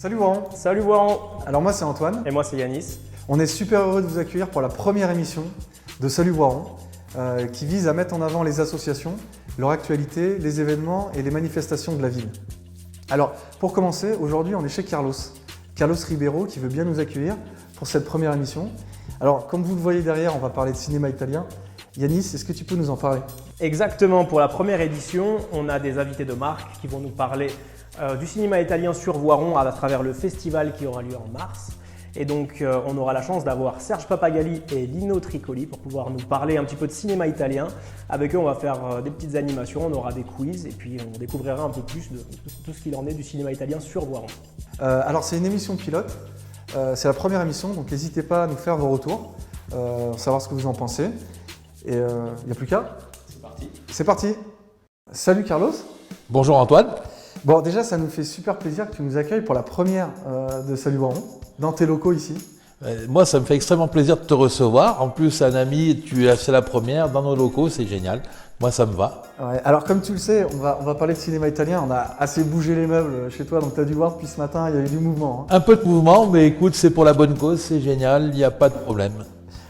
Salut Warren. Salut Warren. Alors moi c'est Antoine. Et moi c'est Yanis. On est super heureux de vous accueillir pour la première émission de Salut Warren qui vise à mettre en avant les associations, leur actualité, les événements et les manifestations de la ville. Alors pour commencer, aujourd'hui on est chez Carlos Ribeiro qui veut bien nous accueillir pour cette première émission. Alors comme vous le voyez derrière, on va parler de cinéma italien. Yanis, est-ce que tu peux nous en parler? Exactement, pour la première édition, on a des invités de marque qui vont nous parler du cinéma italien sur Voiron à travers le festival qui aura lieu en mars. Et donc on aura la chance d'avoir Serge Papagali et Lino Tricoli pour pouvoir nous parler un petit peu de cinéma italien. Avec eux, on va faire des petites animations, on aura des quiz et puis on découvrira un peu plus de tout ce qu'il en est du cinéma italien sur Voiron. Alors c'est une émission pilote, c'est la première émission, donc n'hésitez pas à nous faire vos retours, savoir ce que vous en pensez. Et il n'y a plus qu'à. C'est parti. C'est parti. Salut Carlos. Bonjour Antoine. Bon, déjà, ça nous fait super plaisir que tu nous accueilles pour la première de Salut Voiron, dans tes locaux ici. Moi, ça me fait extrêmement plaisir de te recevoir. En plus, un ami, c'est la première dans nos locaux, c'est génial. Moi, ça me va. Ouais, alors, comme tu le sais, on va parler de cinéma italien. On a assez bougé les meubles chez toi, donc tu as dû voir depuis ce matin, il y a eu du mouvement. Un peu de mouvement, mais écoute, c'est pour la bonne cause, c'est génial, il n'y a pas de problème.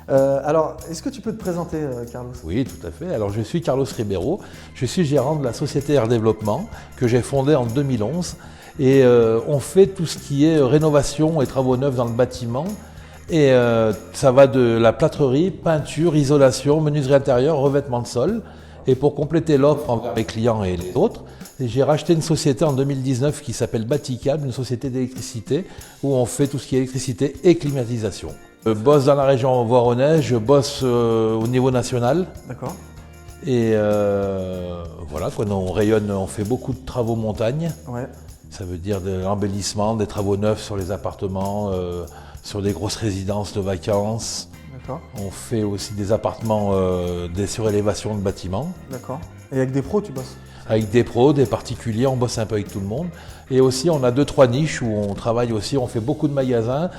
Alors, est-ce que tu peux te présenter, Carlos? Oui, tout à fait. Alors, je suis Carlos Ribeiro, je suis gérant de la société Air Développement que j'ai fondée en 2011 et on fait tout ce qui est rénovation et travaux neufs dans le bâtiment et ça va de la plâtrerie, peinture, isolation, menuiserie intérieure, revêtement de sol. Et pour compléter l'offre envers les clients et les autres, j'ai racheté une société en 2019 qui s'appelle Baticable, une société d'électricité où on fait tout ce qui est électricité et climatisation. Je bosse dans la région voironnaise, je bosse au niveau national. D'accord. Et voilà, quoi, on rayonne, on fait beaucoup de travaux montagne. Ouais. Ça veut dire de l'embellissement, des travaux neufs sur les appartements, sur des grosses résidences de vacances. D'accord. On fait aussi des appartements, des surélévations de bâtiments. D'accord. Et avec des pros, tu bosses? Avec des pros, des particuliers, on bosse un peu avec tout le monde. Et aussi, on a 2-3 niches où on travaille aussi, on fait beaucoup de magasins.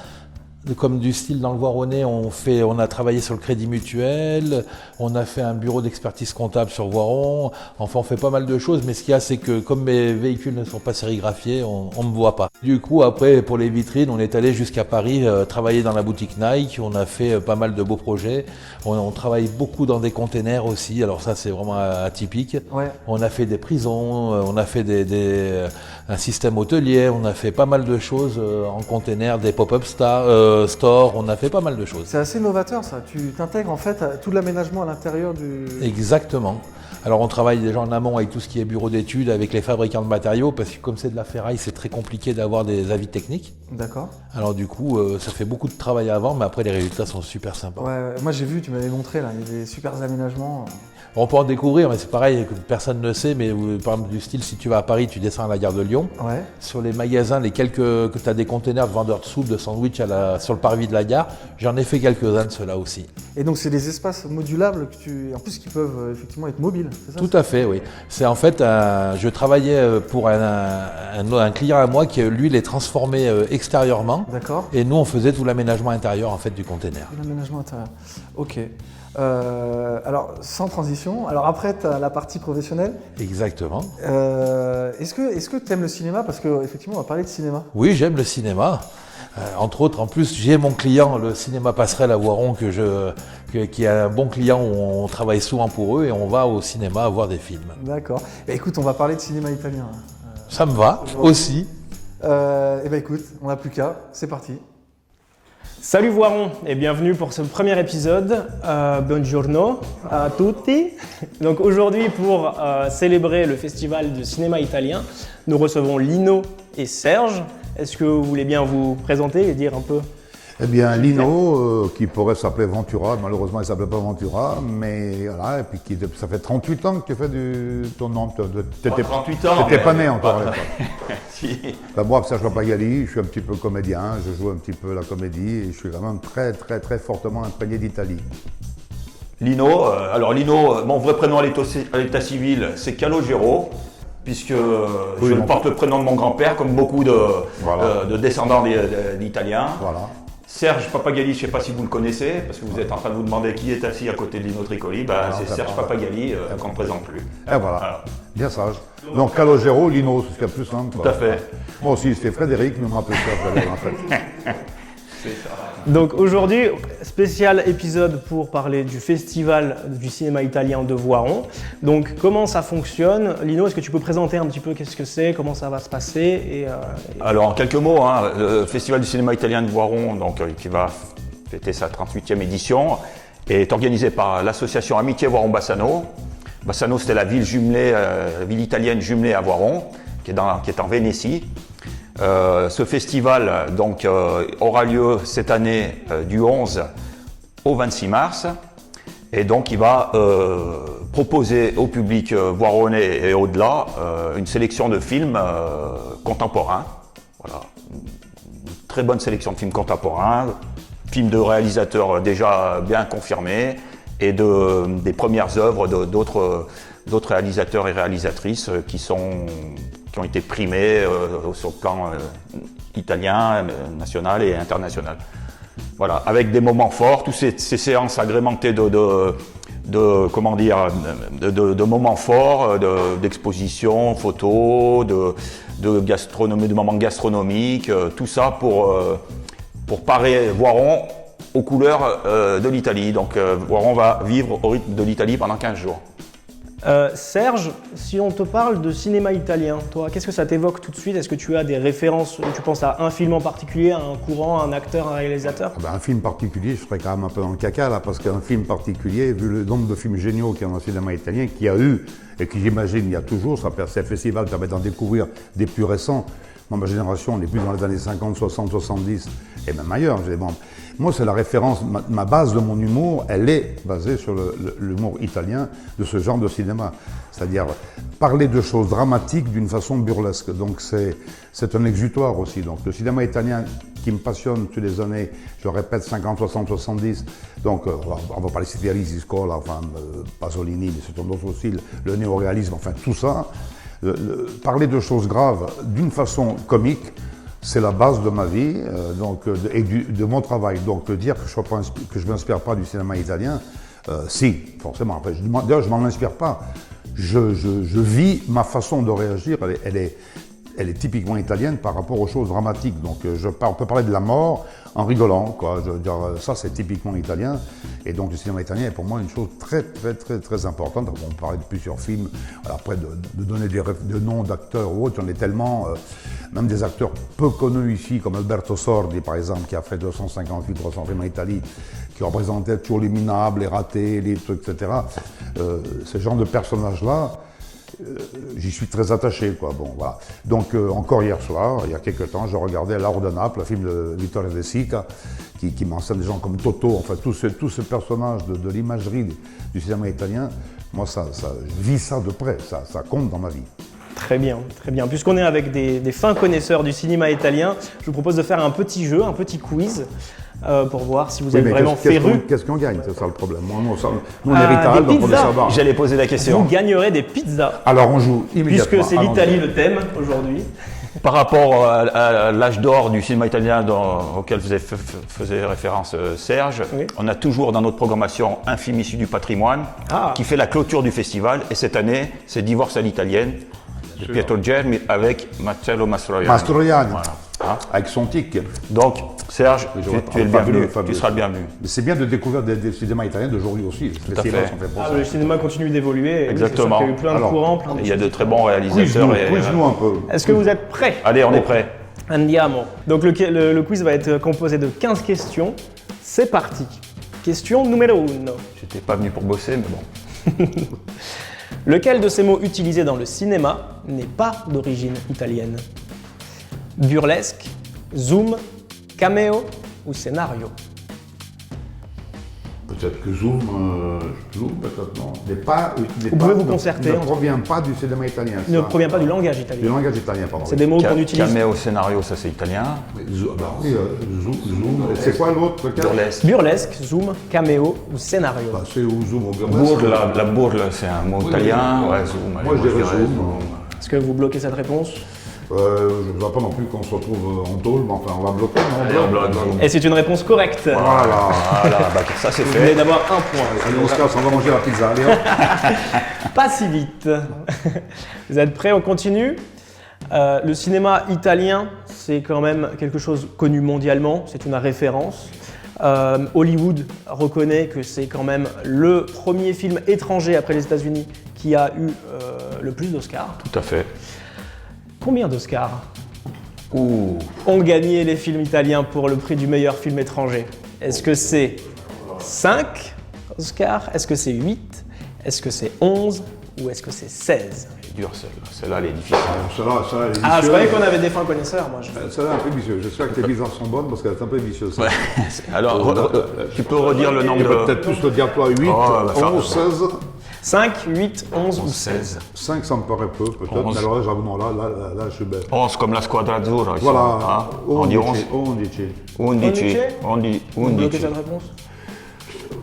Comme du style dans le Voironnais, on a travaillé sur le crédit mutuel, on a fait un bureau d'expertise comptable sur Voiron, enfin on fait pas mal de choses, mais ce qu'il y a c'est que comme mes véhicules ne sont pas sérigraphiés, on ne me voit pas. Du coup après pour les vitrines, on est allé jusqu'à Paris travailler dans la boutique Nike, on a fait pas mal de beaux projets, on travaille beaucoup dans des containers aussi, alors ça c'est vraiment atypique. Ouais. On a fait des prisons, on a fait un système hôtelier, on a fait pas mal de choses en container, des pop-up store, on a fait pas mal de choses. C'est assez novateur ça, tu t'intègres en fait à tout l'aménagement à l'intérieur du... Exactement. Alors on travaille déjà en amont avec tout ce qui est bureau d'études, avec les fabricants de matériaux, parce que comme c'est de la ferraille, c'est très compliqué d'avoir des avis techniques. D'accord. Alors du coup, ça fait beaucoup de travail avant, mais après les résultats sont super sympas. Ouais, moi j'ai vu, tu m'avais montré là, il y a des super aménagements. On peut en découvrir, mais c'est pareil, que personne ne sait, mais par exemple du style, si tu vas à Paris, tu descends à la gare de Lyon. Ouais. Sur les magasins, que tu as des containers de vendeurs de soupe, de sandwich sur le parvis de la gare, j'en ai fait quelques-uns de ceux-là aussi. Et donc c'est des espaces modulables en plus qui peuvent effectivement être mobiles, c'est ça? Tout à fait, oui. C'est en fait, je travaillais pour un client à moi qui, lui, les transformait extérieurement. D'accord. Et nous, on faisait tout l'aménagement intérieur en fait du container. L'aménagement intérieur. Ok. Alors, sans transition, alors après, tu as la partie professionnelle. Exactement. Est-ce que tu aimes le cinéma? Parce qu'effectivement, on va parler de cinéma. Oui, j'aime le cinéma. Entre autres, en plus, j'ai mon client, le Cinéma Passerelle à Voiron, qui est un bon client où on travaille souvent pour eux et on va au cinéma voir des films. D'accord. Bah, écoute, on va parler de cinéma italien. Ça me va aussi. Et bah écoute, on n'a plus qu'à, c'est parti. Salut Voiron et bienvenue pour ce premier épisode. Buongiorno a tutti. Donc aujourd'hui pour célébrer le festival de cinéma italien, nous recevons Lino et Serge. Est-ce que vous voulez bien vous présenter et dire un peu? Eh bien, Lino, qui pourrait s'appeler Ventura, malheureusement il ne s'appelle pas Ventura, mais voilà, et puis ça fait 38 ans que tu fais ton nom. T'étais 38 ans. T'étais pas né encore à l'époque. Si. Ben, moi, Serge Papagali, je suis un petit peu comédien, je joue un petit peu la comédie et je suis vraiment très, très, très fortement imprégné d'Italie. Lino, mon vrai prénom à l'état civil, c'est Calogero, puisque je porte le prénom de mon grand-père, comme beaucoup de descendants d'Italiens. Voilà. Serge Papagali, je ne sais pas si vous le connaissez, parce que vous êtes en train de vous demander qui est assis à côté de Lino Tricoli. C'est Serge Papagali qu'on ne présente plus. Et voilà, bien sage. Donc Calogero, Lino, c'est ce qu'il y a de plus simple. Tout à fait. Moi aussi, c'était Frédéric, mais on m'appelle Frédéric en fait. Donc aujourd'hui, spécial épisode pour parler du festival du cinéma italien de Voiron. Donc comment ça fonctionne? Lino, est-ce que tu peux présenter un petit peu qu'est-ce que c'est, comment ça va se passer Alors en quelques mots, le Festival du cinéma italien de Voiron, donc, qui va fêter sa 38e édition, est organisé par l'association Amitié Voiron-Bassano. Bassano, c'était la ville italienne jumelée à Voiron, qui est en Vénétie. Ce festival donc, aura lieu cette année du 11 au 26 mars et donc il va proposer au public voironnais et au-delà une sélection de films contemporains. Voilà. Une très bonne sélection de films contemporains, films de réalisateurs déjà bien confirmés et des premières œuvres d'autres réalisateurs et réalisatrices qui ont été primés sur le plan italien, national et international. Voilà, avec des moments forts, toutes ces séances agrémentées de moments forts, d'expositions, photos, de gastronomie, de moments gastronomiques, tout ça pour parer Voiron aux couleurs de l'Italie. Donc Voiron va vivre au rythme de l'Italie pendant 15 jours. Serge, si on te parle de cinéma italien, toi, qu'est-ce que ça t'évoque tout de suite? Est-ce que tu as des références? Tu penses à un film en particulier, à un courant, un acteur, un réalisateur? Un film particulier, je serais quand même un peu dans le caca là, parce qu'un film particulier, vu le nombre de films géniaux qu'il y a dans le cinéma italien, qu'il y a eu, et qui j'imagine il y a toujours, ces festivals permettent d'en découvrir des plus récents. Moi, ma génération, on est plus dans les années 50, 60, 70, et même ailleurs. Moi, c'est la référence, ma base de mon humour, elle est basée sur l'humour italien de ce genre de cinéma. C'est-à-dire parler de choses dramatiques d'une façon burlesque. Donc c'est un exutoire aussi. Donc le cinéma italien qui me passionne depuis les années, je répète, 50, 60, 70. Donc on va parler de Risi, Scola, enfin Pasolini, mais c'est un autre style, le néoréalisme, enfin tout ça. Parler de choses graves d'une façon comique, c'est la base de ma vie et de mon travail. Donc dire que je ne m'inspire pas du cinéma italien, si, forcément. D'ailleurs, je ne m'en inspire pas. Je vis ma façon de réagir, elle est typiquement italienne par rapport aux choses dramatiques. Donc on peut parler de la mort en rigolant, quoi. Je veux dire, ça c'est typiquement italien. Et donc le cinéma italien est pour moi une chose très très très très importante. On parlait de plusieurs films. Alors, après de donner des noms d'acteurs ou autres, on est tellement, même des acteurs peu connus ici, comme Alberto Sordi par exemple, qui a fait 258, 300 films en Italie, qui représentait toujours les minables, les ratés, les trucs, etc. Ce genre de personnages-là, j'y suis très attaché, quoi. Bon, voilà. Donc, encore hier soir, il y a quelques temps, je regardais Lauro de Naples, un film de Vittorio De Sica, qui m'enseigne des gens comme Toto, enfin, tous ces personnages de l'imagerie du cinéma italien. Moi, je vis ça de près, ça compte dans ma vie. Très bien, très bien. Puisqu'on est avec des fins connaisseurs du cinéma italien, je vous propose de faire un petit jeu, un petit quiz, pour voir si vous êtes vraiment féru. Qu'est-ce qu'on gagne? C'est ça le problème. Nous, on est rital, donc on veut savoir. J'allais poser la question. Vous gagnerez des pizzas. Alors on joue immédiatement. Puisque c'est l'Italie le thème aujourd'hui. Par rapport à l'âge d'or du cinéma italien auquel faisait référence Serge, oui. On a toujours dans notre programmation un film issu du patrimoine qui fait la clôture du festival. Et cette année, c'est Divorce à l'italienne de Pietro Germi avec Marcello Mastroianni. Mastroianni, voilà. Avec son tic. Donc, Serge, tu es le bienvenu, tu seras le bienvenu. Mais c'est bien de découvrir des cinémas italiens d'aujourd'hui aussi. Tout à fait. Le cinéma continue d'évoluer. Exactement. Il y a eu plein de courants. Il y a de très bons réalisateurs. Quiz-nous un peu. Est-ce que vous êtes prêts? Allez, on est prêts. Andiamo. Donc le quiz va être composé de 15 questions. C'est parti. Question numéro 1. J'étais pas venu pour bosser, mais bon. Lequel de ces mots utilisés dans le cinéma n'est pas d'origine italienne? Burlesque, zoom, caméo ou scénario? Peut-être que Zoom, peut-être non. Vous pouvez vous concerter. Ne provient pas du cinéma italien. Il ne provient pas du langage italien. Du langage italien, pardon. C'est des mots qu'on utilise. Caméo, scénario, ça c'est italien. Zoom. C'est quoi l'autre? Burlesque. Burlesque, zoom, caméo ou scénario? C'est au Zoom, au burlesque. La bourle, c'est un mot italien. Ouais, zoom. Moi, je dirais Zoom. Est-ce que vous bloquez cette réponse? Je ne vois pas non plus qu'on se retrouve en tôle, mais enfin on va bloquer. Allez, on bloque. Et c'est une réponse correcte. Voilà. Voilà, bah, ça c'est Vous venez fait. d'avoir un point. Allez, on se casse, on va manger la pizza. Allez, hop. Pas si vite. Vous êtes prêts? On continue. Le cinéma italien, c'est quand même quelque chose connu mondialement, c'est une référence. Hollywood reconnaît que c'est quand même le premier film étranger après les États-Unis qui a eu le plus d'Oscars. Tout à fait. Combien d'Oscars Ouh. ont gagné les films italiens pour le prix du meilleur film étranger? Est-ce que c'est 5 Oscars? Est-ce que c'est 8? Est-ce que c'est 11? Ou est-ce que c'est 16? Elle est dure celle-là. Celle-là, elle est difficile. Celle-là, elle est Ah, je vicieuse. croyais qu'on avait des fins connaisseurs, moi. Celle-là est un peu vicieuse. J'espère que tes bizarres sont bonnes parce qu'elle est un peu vicieuse. Ouais. Alors, tu peux redire le nombre Il va de... peut-être plus le dire toi, 8, Oh, bah, ça, 11, 16. 5, 8, 11 ou 16. 5, ça me paraît peu, peut-être. 11. Mais alors là, j'avoue, non, là, je suis bête. 11 comme la squadra azzurra. ici, Voilà, hein. On dit 11. 11. 11. On dit Vous bloquez 11. cette réponse?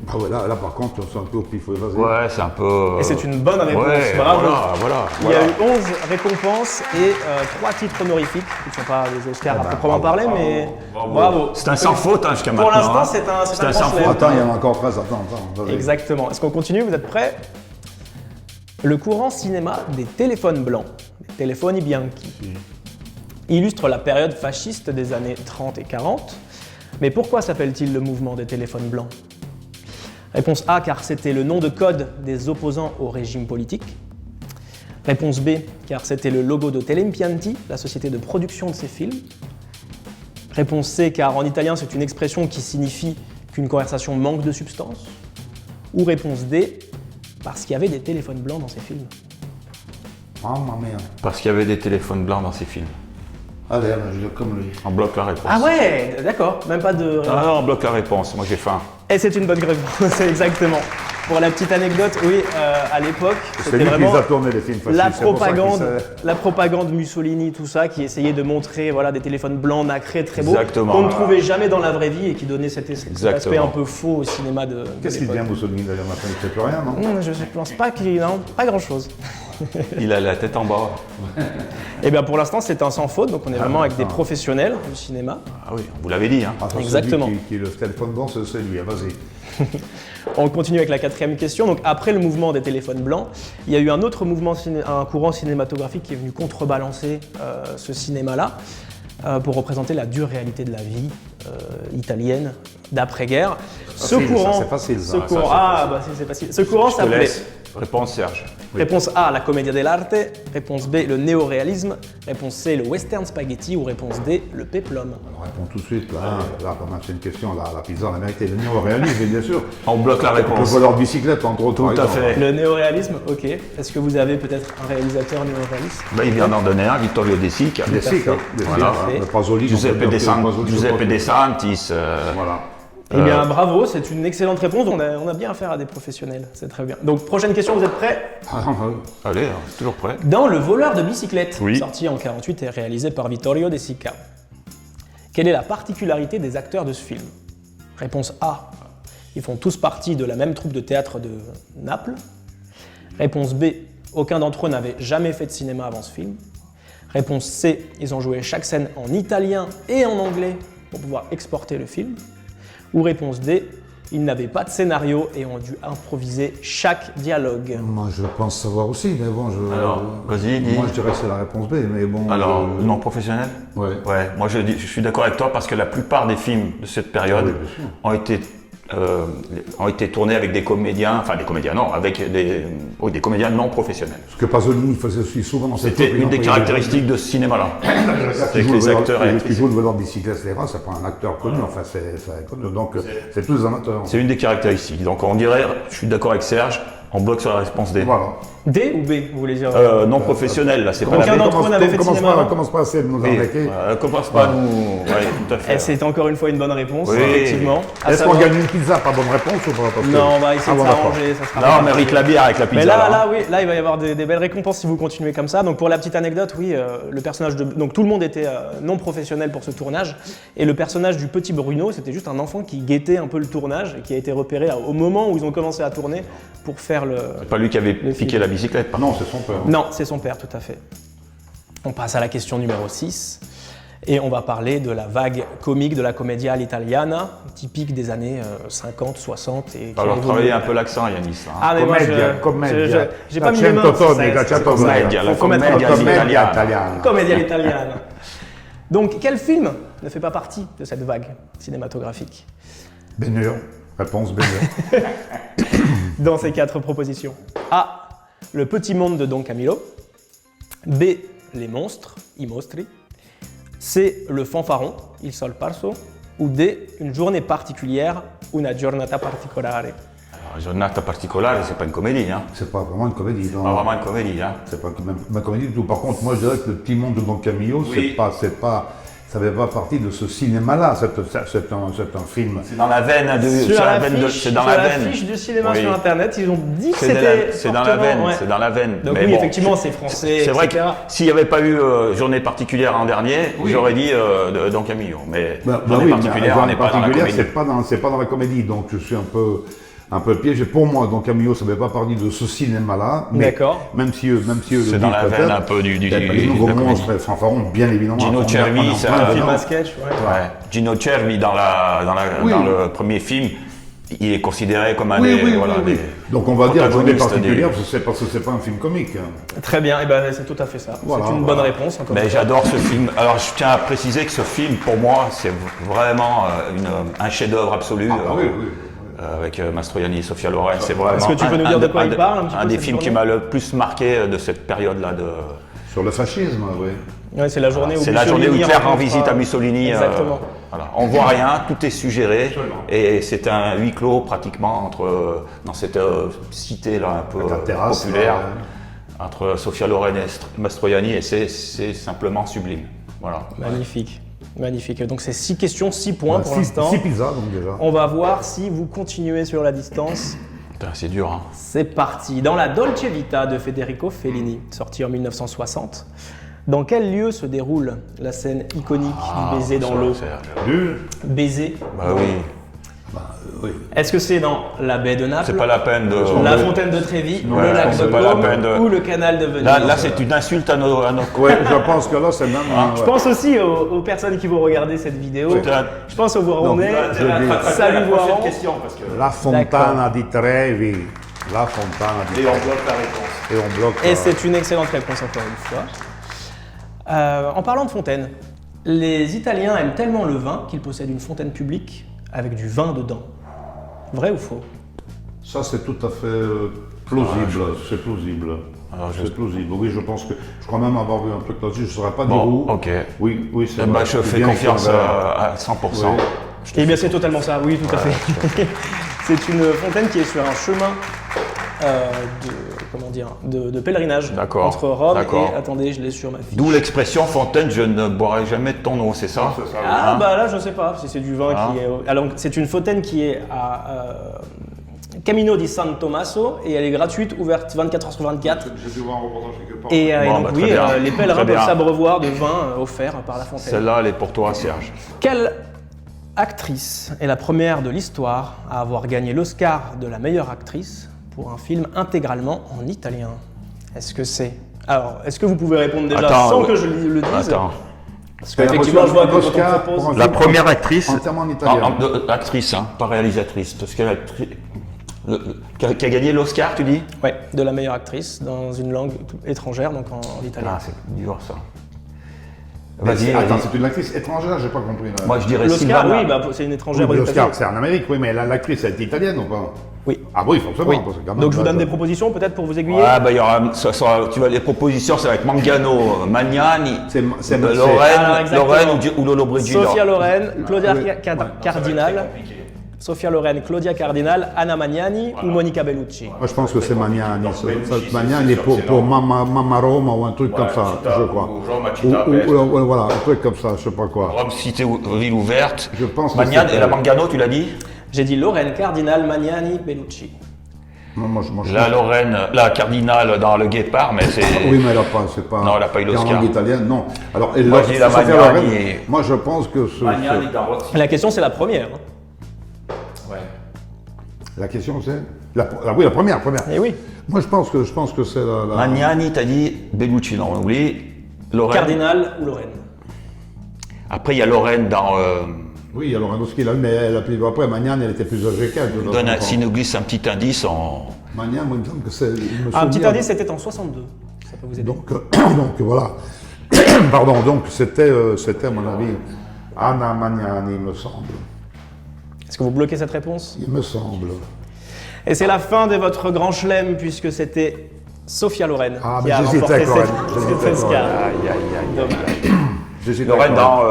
Ah ouais, là, par contre, c'est un peu au pif. Vas-y. Ouais, c'est un peu... Et c'est une bonne réponse, Ouais, bravo. Voilà. Il y a eu 11 récompenses et 3 titres honorifiques, qui ne sont pas des Oscars à proprement parler, mais bravo. C'est un sans faute hein, jusqu'à Pour maintenant. l'instant, hein. c'est un C'est un grand sans chelem. faute. Attends, il y en a encore 13. Attends, vas-y. Exactement. Est-ce qu'on continue? Vous êtes prêts? Le courant cinéma des téléphones blancs, les telefoni bianchi, illustre la période fasciste des années 30 et 40. Mais pourquoi s'appelle-t-il le mouvement des téléphones blancs? Réponse A, car c'était le nom de code des opposants au régime politique. Réponse B, car c'était le logo de Telempianti, la société de production de ces films. Réponse C, car en italien c'est une expression qui signifie qu'une conversation manque de substance. Ou réponse D, parce qu'il y avait des téléphones blancs dans ces films. Ah, ma merde. Parce qu'il y avait des téléphones blancs dans ces films. Allez, je vais comme lui. On bloque la réponse. Ah ouais, d'accord, même pas de... Ah non, on bloque la réponse. Moi, j'ai faim. Et c'est une bonne réponse, exactement. Pour la petite anecdote, oui, à l'époque, C'est c'était lui qui vraiment les a tournés, les films fascistes. la c'est pour ça qu'il propagande, sait. la propagande Mussolini, tout ça, qui essayait de montrer voilà, des téléphones blancs, nacrés, très beaux, Exactement. qu'on ne trouvait jamais dans la vraie vie et qui donnait cet aspect Exactement. un peu faux au cinéma de Qu'est-ce qu'il l'époque. devient Mussolini d'ailleurs maintenant? Il ne fait plus rien, non? Je ne pense pas qu'il... Non, pas grand-chose. Il a la tête en bas. Et bien pour l'instant, c'est un sans faute, donc on est vraiment avec des d'accord. professionnels du cinéma. Ah oui, vous l'avez dit. Hein. Ah, ça, Exactement. Celui qui le téléphone blanc, c'est lui. Ah, vas-y. On continue avec la 4e question. Donc après le mouvement des téléphones blancs, il y a eu un autre mouvement, un courant cinématographique qui est venu contrebalancer ce cinéma-là pour représenter la dure réalité de la vie italienne d'après-guerre. Ce facile, courant, ça, c'est facile, ça. ce Ça, courant, c'est ah bah c'est facile. Ce courant Je te s'appelait. laisse. Réponse Serge. Réponse A, la commedia dell'arte. Réponse B, le néoréalisme. Réponse C, le western spaghetti. Ou réponse D, le péplum. On répond tout de suite. Là, quand même, c'est une question. La pizza, la vérité, le néo-réalisme, bien sûr. On bloque la Le réponse. voleur de bicyclette, entre autres. Tout par à exemple. fait. Le néoréalisme, ok. Est-ce que vous avez peut-être un réalisateur néoréaliste? Bah, il vient d'en donner un, Vittorio De Sica. Des cycles, hein. Des Voilà. cycles, hein. Le Pasolini. Giuseppe on peut dire que le Pasolini, Giuseppe c'est De Santis. Voilà. Eh bien, bravo, c'est une excellente réponse. On a bien affaire à des professionnels, c'est très bien. Donc, prochaine question, vous êtes prêts? Allez, toujours prêt. Dans Le voleur de bicyclette, Oui. sorti en 1948 et réalisé par Vittorio De Sica, quelle est la particularité des acteurs de ce film? Réponse A, ils font tous partie de la même troupe de théâtre de Naples. Réponse B, aucun d'entre eux n'avait jamais fait de cinéma avant ce film. Réponse C, ils ont joué chaque scène en italien et en anglais pour pouvoir exporter le film. Ou réponse D, ils n'avaient pas de scénario et ont dû improviser chaque dialogue. Moi, je pense savoir aussi, mais bon, Alors, vas-y, dis. Moi, je dirais que c'est la réponse B, mais bon. Alors, non professionnel? Ouais. Ouais, moi je suis d'accord avec toi parce que la plupart des films de cette période Oui, bien sûr. ont été tournés avec des comédiens, enfin des comédiens non, avec des comédiens non professionnels. Ce que Pasolini faisait aussi souvent dans cette C'était troupe, une des il caractéristiques de ce cinéma-là. Avec les acteurs et qui joue le voleur de bicyclette, etc., c'est pas un acteur connu, enfin, c'est connu, donc c'est tous des amateurs. C'est une des caractéristiques. Donc on dirait, je suis d'accord avec Serge, on bloque sur la réponse D. Voilà. D ou B, vous voulez dire? Non professionnel, là, c'est pas Aucun la B. d'entre eux n'avait fait de cinéma avant. Commence pas à essayer de nous arnaquer. Commence pas à nous. Ouais, tout à Et fait. c'est encore une fois une bonne réponse, Oui. effectivement. À Est-ce qu'on savoir- gagne une pizza? Pas bonne réponse ou pas? Parce que- Non, on va essayer Ah, de bon, d'accord. s'arranger, ça sera Là, pas on mérite parfait. la bière avec la pizza. Mais là, là. oui, là, il va y avoir des belles récompenses si vous continuez comme ça. Donc pour la petite anecdote, oui, le personnage de... Donc tout le monde était non professionnel pour ce tournage. Et le personnage du petit Bruno, c'était juste un enfant qui guettait un peu le tournage et qui a été repéré au moment où ils ont commencé à tourner pour faire le... C'est pas lui qui avait Le piqué film. la bicyclette, par Non, c'est son père. Non, c'est son père, tout à fait. On passe à la question numéro 6. Et on va parler de la vague comique de la commedia all'italiana, typique des années 50, 60. Et Alors, travailler un peu l'accent, Yanis. Hein. Ah, mais moi, j'ai pas mis les mains. Commedia italiana. Commedia all'italiana. Donc, quel film ne fait pas partie de cette vague cinématographique? Ben-Hur. Réponse Ben-Hur. Dans ces 4 propositions. A. Le petit monde de Don Camillo. B. Les monstres, i mostri. C. Le fanfaron, il sol parso. Ou D. Une journée particulière, una giornata particolare. Alors, Giornata particolare, c'est pas une comédie. Hein. C'est pas vraiment une comédie. Non. Pas vraiment une comédie. Hein. C'est pas même une comédie du tout. Par contre, moi je dirais que le petit monde de Don Camillo, Oui. ça fait pas partie de ce cinéma-là. C'est un film. C'est dans la veine de. Sur la veine. fiche du cinéma Oui. sur internet, ils ont dit que C'est c'était dans la veine. ouais. C'est dans la veine. Donc Mais oui, bon, effectivement, c'est français, C'est vrai que etc. s'il n'y avait pas eu journée particulière en dernier, j'aurais dit Don Camillo. Mais journée particulière, on n'est pas dans la comédie. C'est pas dans la comédie, donc je suis un peu piégé. Pour moi, Don Camillo, ça ne fait pas partie de ce cinéma-là. Mais D'accord. même si eux le C'est dans la veine un peu du les nouveaux monstres, fanfarons, bien évidemment. Gino Cervi, c'est Un film à sketch, ouais. Ouais. Gino Cervi, dans le premier film, il est considéré comme un des. Voilà, des Donc on va dire journée protagonistes particulière parce que c'est pas un film comique. Très bien, et ben c'est tout à fait ça. Voilà, c'est une bonne réponse. Encore Mais une fois. j'adore ce film. Alors je tiens à préciser que ce film, pour moi, c'est vraiment un chef-d'œuvre absolu. Oui. Avec Mastroianni et Sofia Loren, c'est vraiment. Est-ce que tu peux nous dire de quoi il parle un petit peu, des cette films qui journée m'a le plus marqué de cette période-là. Sur le fascisme, oui. Ouais, c'est la journée où C'est la journée où Mussolini Hitler rend rencontre, visite à Mussolini. Exactement. Voilà. On voit rien, tout est suggéré, et c'est un huis clos pratiquement dans cette cité là un peu Avec la terrasse, populaire là, entre Sofia Loren et Mastroianni, et c'est simplement sublime. Voilà. Magnifique. Magnifique. Donc c'est 6 questions, 6 points pour 6 l'instant. pizzas, donc déjà. On va voir si vous continuez sur la distance. Putain, c'est dur. Hein. C'est parti. Dans la Dolce Vita de Federico Fellini, sorti en 1960, dans quel lieu se déroule la scène iconique du baiser dans l'eau? Nul. Baiser. Bah oui. Oui. Est-ce que c'est dans la baie de Naples, C'est pas la peine de. la fontaine de Trévi, Ouais, le lac de c'est pas la Côme peine de- ou le canal de Venise? Là, c'est une insulte à nos. Ouais, je pense que là, c'est même. Je pense aussi aux personnes qui vont regarder cette vidéo. Putain. Je pense aux Voironnais. je dis- Salut Voiron. La Fontana di Trevi. La Fontana di Trevi. bloque la réponse. Et on bloque. Et c'est une excellente réponse encore une fois. En parlant de fontaine, les Italiens aiment tellement le vin qu'ils possèdent une fontaine publique avec du vin dedans. Vrai ou faux? Ça, c'est tout à fait plausible. C'est plausible. C'est plausible. Oui, je pense que. Je crois même avoir vu un truc là-dessus. Je ne saurais pas dire où. Ok. Oui, c'est Eh ben, vrai. je C'est fais bien confiance écrit en vert. à 100%. Oui. Eh bien, c'est totalement ça, oui, tout à fait. C'est une fontaine qui est sur un chemin de pèlerinage D'accord, entre Rome d'accord. et, attendez, je l'ai sur ma fiche. D'où l'expression Fontaine, je ne boirai jamais de ton eau, c'est ça? Ah, bah là, je sais pas si c'est du vin Ah. qui est. Alors, c'est une fontaine qui est à Camino di San Tommaso et elle est gratuite, ouverte 24 heures sur 24. J'ai dû voir un reportage quelque part. Et, Bon, donc, bah, oui, très bien. les pèlerins Très peuvent bien. s'abreuvoir de vin offert par la fontaine. Celle-là, elle est pour toi, Serge. Quelle actrice est la première de l'histoire à avoir gagné l'Oscar de la meilleure actrice pour un film intégralement en italien? Est-ce que c'est... Alors, est-ce que vous pouvez répondre déjà Attends, sans ouais. que je le dise? Attends. Parce qu'effectivement, je vois que quand on Oscar propose... pour un La film première actrice. entièrement en italien. Actrice, hein, pas réalisatrice. Parce qu'elle qui a gagné l'Oscar, tu dis? Ouais, de la meilleure actrice dans une langue étrangère, donc en italien. Ah, c'est dur ça. Mais Vas-y, attends, vas-y. c'est une actrice étrangère, j'ai pas compris. Là. Moi, je dirais L'Oscar, Sylvana. oui, bah, c'est une étrangère aux L'Oscar, États-Unis. c'est en Amérique, oui, mais l'actrice, elle est italienne ou pas? Oui. Ah oui, forcément. Oui. Parce que quand même, Donc je vous là, donne des propositions peut-être pour vous aiguiller. Ouais, bah, il y aura, tu vois, les propositions, ça va être Mangano, Magnani, C'est- Alors, Lorraine, exactement. Lorraine ou Lollobrigida. Sofia Loren, Claudia oui. Cardinal, Sofia Loren, Claudia Cardinal, Anna Magnani ou Monica Bellucci. Moi, je pense que c'est Magnani. Magnani pour Mamma Roma ou un truc comme ça, je crois. Ou voilà, un truc comme ça, je sais pas quoi. Rome, cité ville ouverte. Je pense que Magnani c'est- et la Mangano, tu l'as dit? J'ai dit Loren, Cardinal, Magnani, Bellucci. Moi, je La Lorraine, la Cardinale dans le Guépard, mais c'est. Oui, mais elle a pas, c'est pas. Non, elle a pas eu en l'Oscar. langue italienne, non. Alors, et Moi, là, je dis la Sofia Magnani Loren, et- moi, je pense que Magnani dans Rossi. La question c'est la première. hein. Ouais. la question c'est oui, la première. Eh oui. Moi, je pense que c'est la. Magnani, t'as dit Bellucci, non, on oublie. Lorraine. Cardinal ou Lorraine? Après, il y a Lorraine dans... Oui, alors Ranowski l'a eu, mais après, Magnane, elle était plus âgée qu'elle. si nous glisse un petit indice en... Magnane, moi, il me semble que c'est. Un petit indice, c'était en 62. Ça peut vous aider. Donc voilà. Pardon, donc c'était, à mon avis, Anna Magnane, il me semble. Est-ce que vous bloquez cette réponse? Il me semble. Et c'est la fin de votre grand chelem, puisque c'était Sophia Loren Ah, qui mais a j'hésitais remporté avec Lorraine. cette J'hésitais avec Oscar. Aïe. J'hésitais Lorraine avec dans...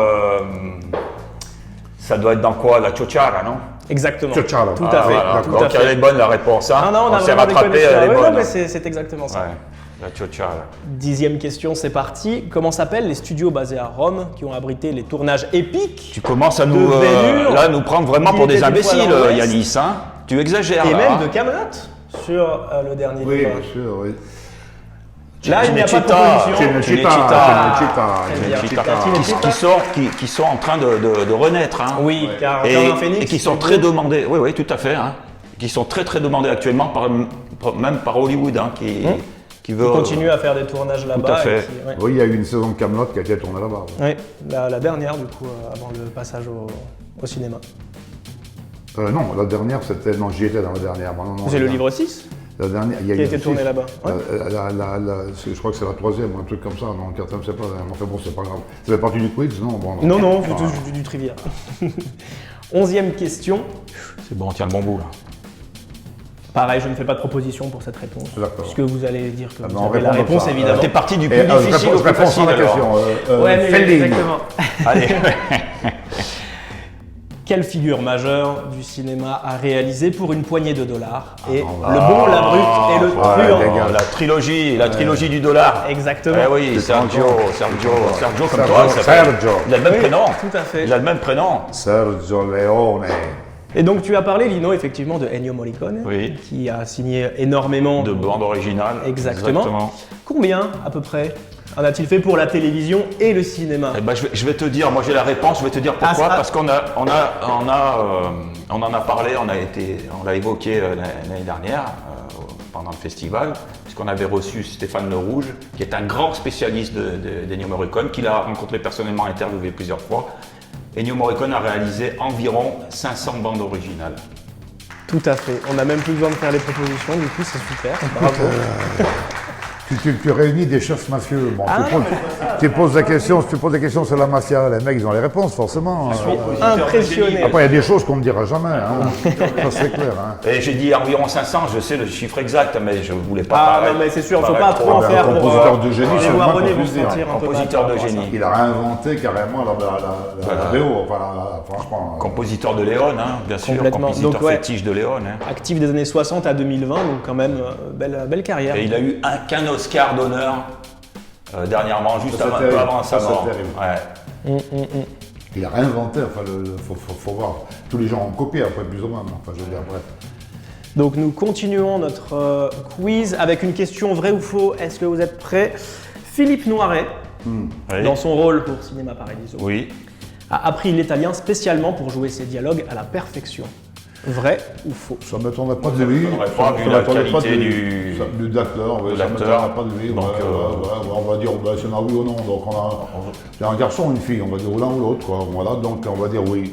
ça doit être dans quoi? La Ciociara, non? Exactement. Ciociara. Tout à fait. Voilà. Tout Donc à fait. elle est bonne la réponse. Hein. Ah non, on a s'est vraiment rattrapé, déconné, elle est ouais, bonne. non, mais c'est exactement ça. Ouais, la Ciociara. 10e question, c'est parti. Comment s'appellent les studios basés à Rome qui ont abrité les tournages épiques Tu commences à De nous, Vénure, là, nous prendre vraiment qui pour des était une fois imbéciles, dans l'Ouest. Yanis. Hein. Tu exagères et là. même hein. de Camelot sur le dernier Oui, livre? bien sûr, oui. Là, il n'y a pas de Cinecittà. proposition. Cinecittà. Qui sont en train de renaître. Hein. Oui, car Et, comme un phénix. et qui sont très demandés. Oui, oui, tout à fait. Hein. Qui sont très demandés actuellement, même par Hollywood, hein, qui veut. continue à faire des tournages là-bas. à fait. et qui- ouais. Oui, il y a eu une saison de Camelot qui a été tournée là-bas. Oui, la dernière du coup, avant le passage au cinéma. Non, la dernière, c'était. Non, j'y étais dans la dernière. Moi, non, C'est le la- livre 6 La dernière, il y a qui a eu été six. tourné là-bas. Ouais. Je crois que c'est la troisième, un truc comme ça. Non, le quatrième, c'est pas. Enfin bon, c'est pas grave. Ça fait partie du quiz, non? Bon, Non, Ah. c'est du trivia. 11e question. C'est bon, on tient le bon bout là. Pareil, je ne fais pas de proposition pour cette réponse. D'accord. Puisque vous allez dire que vous on avez la répond comme réponse, ça. évidemment. T'es parti du plus Et, difficile au je plus réponds facile sans la alors. question. Ouais, mais Fellini. exactement. Allez. Quelle figure majeure du cinéma a réalisé pour une poignée de dollars et non, Le Bon, la Brute et le Truand? dégage. La trilogie du dollar. Exactement. Eh oui, Sergio comme Sergio, toi, il s'appelle. Sergio. Il a le même Oui, prénom. tout à fait. Il a le même prénom. Sergio Leone. Et donc tu as parlé, Lino, effectivement, de Ennio Morricone, Oui. qui a signé énormément De bande originale. Exactement. Combien, à peu près, en a-t-il fait pour la télévision et le cinéma? Eh ben, je vais te dire, moi j'ai la réponse, je vais te dire pourquoi. Ah, ça- Parce qu'on on en a parlé, on l'a évoqué l'année dernière pendant le festival, puisqu'on avait reçu Stéphane Le Rouge, qui est un grand spécialiste d'Ennio Morricone, qu'il a rencontré personnellement, interviewé plusieurs fois. Ennio Morricone a réalisé environ 500 bandes originales. Tout à fait. On n'a même plus besoin de faire les propositions, du coup, c'est super. Bravo. Tu réunis des chefs mafieux. Bon, Ah, tu poses des questions, si tu poses des questions sur la mafia, les mecs, ils ont les réponses, forcément. Impressionné. Après, il y a des choses qu'on ne dira jamais. Hein. Ça, c'est clair. Hein. Et j'ai dit environ 500, je sais le chiffre exact, mais je ne voulais pas Ah paraître- non, mais c'est sûr, il ne faut paraître pas trop en ben, faire pour compositeur de génie, les c'est le moins Waronnais qu'on vont puisse se dire. sentir un peu Compositeur mal de par rapport à génie. Il a réinventé carrément la VO. Enfin, franchement. Compositeur de Léon, hein, bien sûr, Complètement. compositeur Donc, ouais. fétiche de Léon. Hein. ça. Actif des années 60 à 2020, donc quand même, belle carrière. Et il a eu qu'un Oscar d'honneur dernièrement, juste Ça, c'est un peu terrible. avant sa Ça, c'est mort. terrible. Ouais. Il a réinventé, enfin, faut voir. Tous les gens ont copié après, plus ou moins. Enfin, je veux dire, bref. Donc nous continuons notre quiz avec une question vrai ou faux. Est-ce que vous êtes prêts? Philippe Noiret, Oui. dans son rôle pour Cinéma Paradiso, Oui. a appris l'italien spécialement pour jouer ses dialogues à la perfection. Vrai ou faux? Ça ne m'étonnerait pas de lui. m'étonnerait pas, vu la qualité du acteur. de Ça ne l'acteur. m'étonnerait pas de lui. Donc, on va dire c'est un oui ou non. Donc c'est un garçon ou une fille, on va dire l'un ou l'autre. Voilà, donc on va dire oui.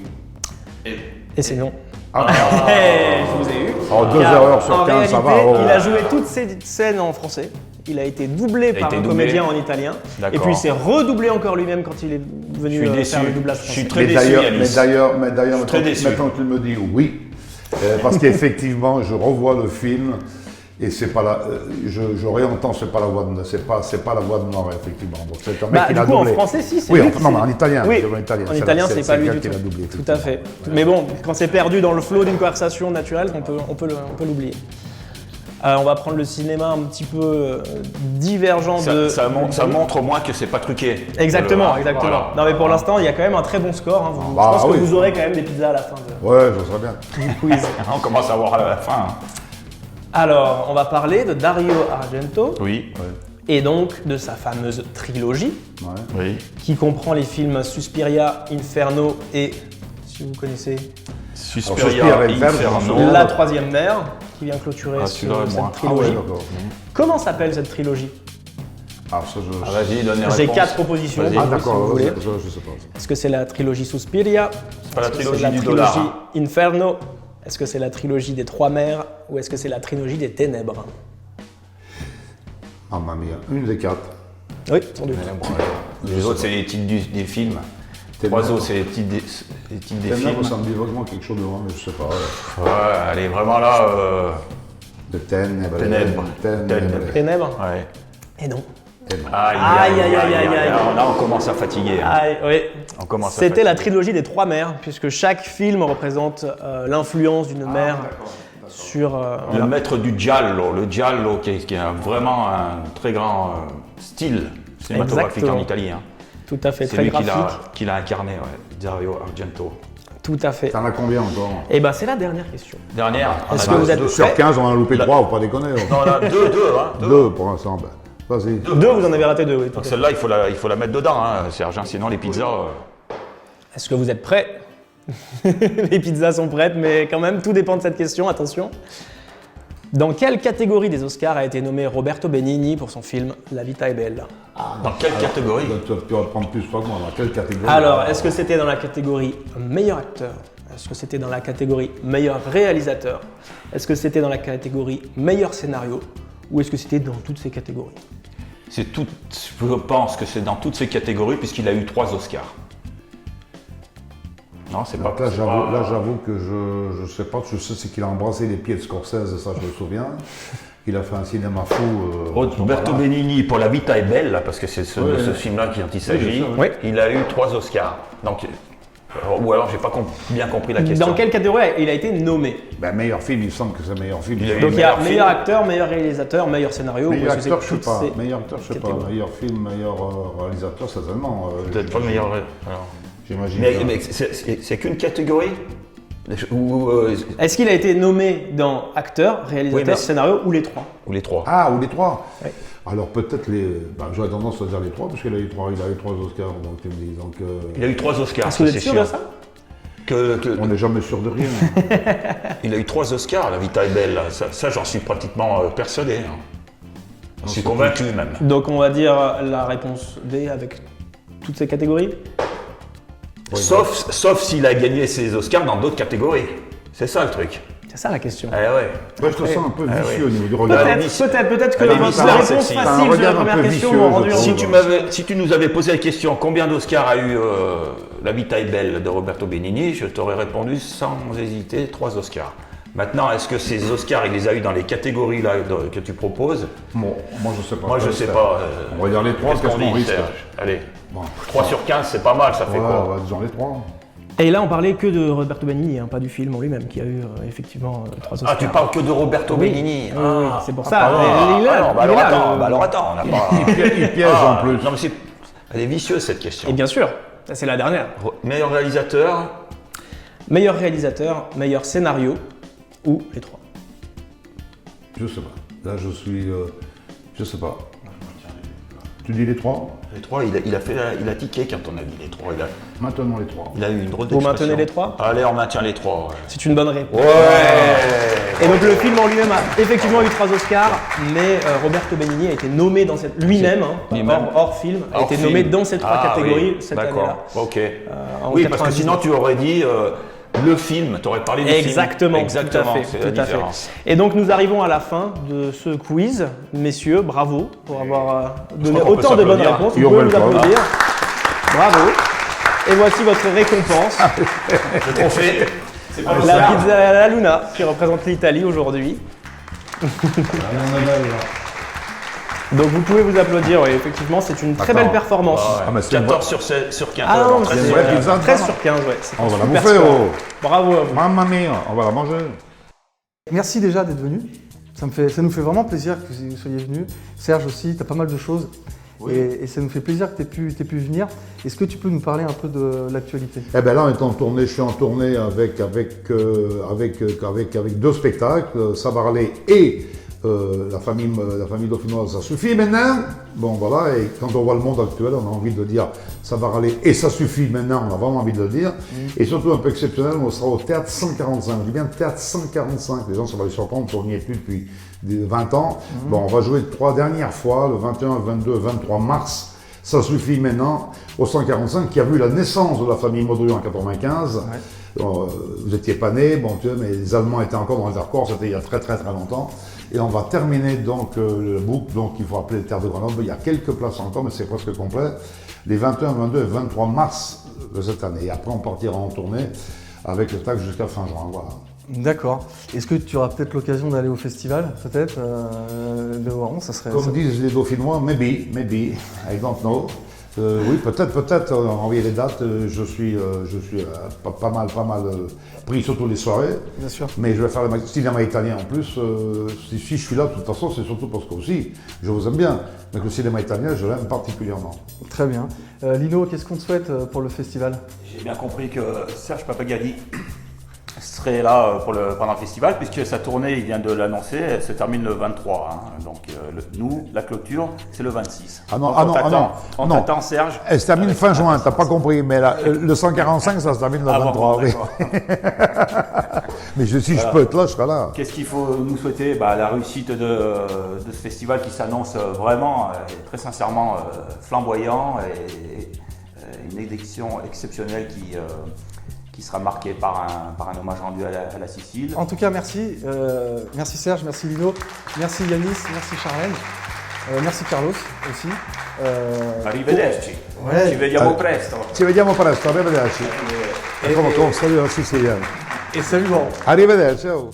Et c'est non. Ah, Je vous ai eu. alors, 2 Car, erreurs sur en 15, ça va. réalité, oh. il a joué toutes ses scènes en français. Il a été doublé par été un doublé. comédien en italien. D'accord. Et puis il s'est redoublé encore lui-même quand il est venu Je suis déçu. faire le doublage Je français. suis très Mais déçu, d'ailleurs, Yanis. très déçu. maintenant que tu me dis oui, parce qu'effectivement, je revois le film et c'est pas la, je réentends, c'est pas la voix de, c'est pas la voix de Nord, effectivement. Donc c'est un mec qui Du l'a coup, en doublé. français, si, c'est Oui, lui. non, mais en italien. Oui, c'est en italien. en italien, c'est pas lui le du gars qui tout. l'a doublé. Tout à fait. Mais bon, quand c'est perdu dans le flot d'une conversation naturelle, on peut l'oublier. On va prendre le cinéma un petit peu divergent de... Ça montre au moins que c'est pas truqué. Exactement, Voilà. exactement. Voilà. Non mais pour l'instant, il y a quand même un très bon score. Hein. Je Bah pense que oui. vous aurez quand même des pizzas à la fin Ouais, ça serait bien. du quiz. On commence à voir à la fin. Alors, on va parler de Dario Argento Oui. et donc de sa fameuse trilogie Ouais. Oui. qui comprend les films Suspiria, Inferno et, si vous connaissez, Suspiria, Suspiria, Inferno. La Troisième Mer qui vient clôturer Ah, celui-là, cette moi. trilogie. Ah ouais, d'accord. Comment s'appelle cette trilogie? Ah, ça, Vas-y, donne les réponses. J'ai 4 propositions. Vas-y. Ah, si d'accord, vous voulez. ça, je sais pas. Est-ce que c'est la trilogie Suspiria? C'est pas la Est-ce que trilogie c'est du la dollar. trilogie Inferno? Est-ce que c'est la trilogie des Trois Mers? Ou est-ce que c'est la trilogie des Ténèbres? Ah, ma mia, une des 4. Oui, sans doute. Les autres, c'est les titres des films. Ténèbres. Trois autres, c'est les titres des films. Ça me dit vaguement quelque chose de vrai, mais je sais pas. Ouais, elle est vraiment là. De Ténèbres. Ténèbres. Ténèbres? Ouais. Et non. Aïe, aïe. Là, on commence à fatiguer. hein. Aïe, oui. On commence à C'était la fatiguer. trilogie des Trois Mers, puisque chaque film représente l'influence d'une mer sur. Le voilà. maître du giallo qui a vraiment un très grand style cinématographique Exactement. en Italie. hein. Tout à fait, C'est très lui graphique. qui l'a incarné, ouais. Dario Argento. Tout à fait. T'en as combien encore? Et ben c'est la dernière question. Dernière. Est-ce on a que vous êtes deux- prêts? Sur 15, on en a loupé 3, faut pas déconner. Non, là, deux, hein. Deux pour l'instant. Ben, vas-y. Deux, vous en avez raté deux, oui. tout à Donc fait. celle-là, il faut la mettre dedans, hein, Serge, hein, sinon les pizzas. Est-ce que vous êtes prêts? Les pizzas sont prêtes, mais quand même, tout dépend de cette question, attention. Dans quelle catégorie des Oscars a été nommé Roberto Benigni pour son film La Vita è Bella? Dans quelle catégorie? Tu vas prendre plus que moi. Dans quelle catégorie? Alors, est-ce que c'était dans la catégorie meilleur acteur? Est-ce que c'était dans la catégorie meilleur réalisateur? Est-ce que c'était dans la catégorie meilleur scénario? Ou est-ce que c'était dans toutes ces catégories? C'est tout. Je pense que c'est dans toutes ces catégories puisqu'il a eu 3 Oscars. Non, c'est pas. Donc là, c'est pas- j'avoue que je sais pas. Je sais c'est qu'il a embrassé les pieds de Scorsese, ça je me souviens. Il a fait un cinéma fou. Roberto Benigni pour La Vita è Bella, parce que c'est de ce film-là dont il s'agit. sûr, oui. Il a eu 3 Oscars. Donc, ou alors j'ai pas bien compris la question. Dans quelle catégorie il a été nommé? Ben, meilleur film, il me semble que c'est meilleur film. Il a eu Donc il y a meilleur meilleur film. acteur, meilleur réalisateur, meilleur scénario. Meilleur ou est-ce que acteur, c'est je sais toutes pas. ces Meilleur acteur, je sais pas. catégories? Meilleur film, meilleur réalisateur, certainement. Peut-être pas le meilleur. Alors. J'imagine. Mais c'est qu'une catégorie ou Est-ce qu'il a été nommé dans acteur, réalisateur, Oui, mais- scénario ou les trois? ou les 3? Ah, ou les 3. Ouais. Alors peut-être les. Ben, j'aurais tendance à dire les 3, parce qu'il a eu 3 Oscars, donc tu me dis. Donc, Il a eu 3 Oscars. Est-ce que vous ça, êtes c'est sûr de ça? on n'est jamais sûr de rien. Il a eu 3 Oscars, La Vita è Bella. Ça, j'en suis pratiquement persuadé. hein. Je suis convaincu même. Donc on va dire la réponse D avec toutes ces catégories. Sauf s'il a gagné ses Oscars dans d'autres catégories. C'est ça le truc. C'est ça la question. Eh ouais. Moi, je te sens un peu Ah vicieux ouais. au niveau du regard. Peut-être que Elle est la bizarre, réponse celle-ci. facile T'as un sur la regard un première peu question vicieux, m'a rendu je trouve. envie. Si tu nous avais posé la question combien d'Oscars a eu La Vita è Bella de Roberto Benigni, je t'aurais répondu sans hésiter 3 Oscars. Maintenant, est-ce que ces Oscars, il les a eu dans les catégories là, que tu proposes? Bon, moi je sais pas. Moi, je sais pas. On va dire les 3, qu'est-ce qu'on dit, risque? Serge? Allez, Bon. 3 sur 15, c'est pas mal, ça fait Voilà, quoi? disons les 3. Et là on parlait que de Roberto Benigni, hein, pas du film en lui-même qui a eu effectivement 3 Oscars. Ah, tu parles que de Roberto Oui. Benigni. Oui, Ah. oui, c'est pour ça. pardon. Il est là, Ah, non, bah il est là, le- alors attends, on n'a pas. Il piège en plus. Non, mais elle est vicieuse cette question. Et bien sûr, ça c'est la dernière. Meilleur réalisateur, Meilleur réalisateur, meilleur scénario ou les trois. Je sais pas. Là, je suis. Je sais pas. Tu dis les 3? les 3, il a tiqué quand on a dit les 3. Maintenant les 3. Il a eu une drôle Vous d'expression. maintenez les 3? Allez, on maintient les 3. C'est une bonne réponse. Ouais. Et donc le film en lui-même a effectivement eu 3 Oscars, mais Roberto Benigni a été nommé dans cette lui-même, Lui-même. hors film, a Hors été film. nommé dans ces 3 catégories oui, cette d'accord. année-là. Ok. En Oui, parce que 99. sinon tu aurais dit le film, tu aurais parlé du Exactement, film. Exactement, tout à fait, c'est la tout à fait. différence. Et donc nous arrivons à la fin de ce quiz. Messieurs, bravo pour avoir donné crois qu'on peut autant de bonnes s'applaudir. réponses. Vous You're pouvez vous welcome. applaudir. Bravo. Et voici votre récompense, Le trophée, c'est pas le la Oscar. pizza alla Luna, qui représente l'Italie aujourd'hui. Donc vous pouvez vous applaudir, oui, effectivement, c'est une très D'accord. belle performance. Ah ouais. Ah, mais c'est 14 sur 15. Ah non, alors, c'est 13 une sur vraie 15. pizza. 13 sur 15, ouais. c'est On va la super bouffer, score. oh. Bravo à vous. Mamma mia, on va la manger. Merci déjà d'être venu. Ça nous fait vraiment plaisir que vous soyez venus. Serge aussi, tu as pas mal de choses. Et ça nous fait plaisir que tu aies pu venir. Est-ce que tu peux nous parler un peu de l'actualité? Eh bien là, on est en tournée, je suis en tournée avec 2 spectacles, Savarley et la famille dauphinoise, ça suffit maintenant. Bon voilà, et quand on voit le monde actuel, on a envie de dire ça va râler et ça suffit maintenant, on a vraiment envie de le dire. Et surtout un peu exceptionnel, on sera au théâtre 145. Je dis bien théâtre 145, les gens ça va les surprendre, on n'y est plus depuis 20 ans. Bon, on va jouer 3 dernières fois, le 21, 22, 23 mars. Ça suffit maintenant au 145 qui a vu la naissance de la famille Modrieux en 95. Ouais. Vous n'étiez pas né, bon Dieu, mais les Allemands étaient encore dans les accords, c'était il y a très longtemps. Et on va terminer donc le boucle, donc il faut appeler le Théâtre de Grenoble. Il y a quelques places encore, mais c'est presque complet. Les 21, 22 et 23 mars de cette année. Et après, on partira en tournée avec le TAC jusqu'à fin juin. Voilà. D'accord. Est-ce que tu auras peut-être l'occasion d'aller au festival, peut-être, de Voiron, ça serait... Comme disent les Dauphinois, maybe, I don't know. Oui, peut-être, envoyer les dates, je suis pas mal pris, surtout les soirées. Bien sûr. Mais je vais faire le cinéma italien en plus. Si je suis là, de toute façon, c'est surtout parce que aussi, je vous aime bien, mais que le cinéma italien, je l'aime particulièrement. Très bien. Lino, qu'est-ce qu'on te souhaite pour le festival? J'ai bien compris que Serge Pappagalli serait là pendant le festival, puisque sa tournée, il vient de l'annoncer, elle se termine le 23. Hein. Donc nous, la clôture, c'est le 26. Ah non, on t'attend, Serge. Elle se termine fin juin, t'as pas compris, mais là, le 145, ça se termine le 23. Bon, oui. Mais si je peux être là, je serai là. Qu'est-ce qu'il faut nous souhaiter? La réussite de ce festival qui s'annonce vraiment, très sincèrement, flamboyant et une élection exceptionnelle qui sera marquée par un hommage rendu à la Sicile. En tout cas, merci. Merci Serge, merci Lino, merci Yanis, merci Charlène, merci Carlos aussi. Arrivederci. Ouais. Ci vediamo presto. Ci vediamo presto, arrivederci. Come salut la Sicilienne. Et salut Laurent. Arrivederci. Oh.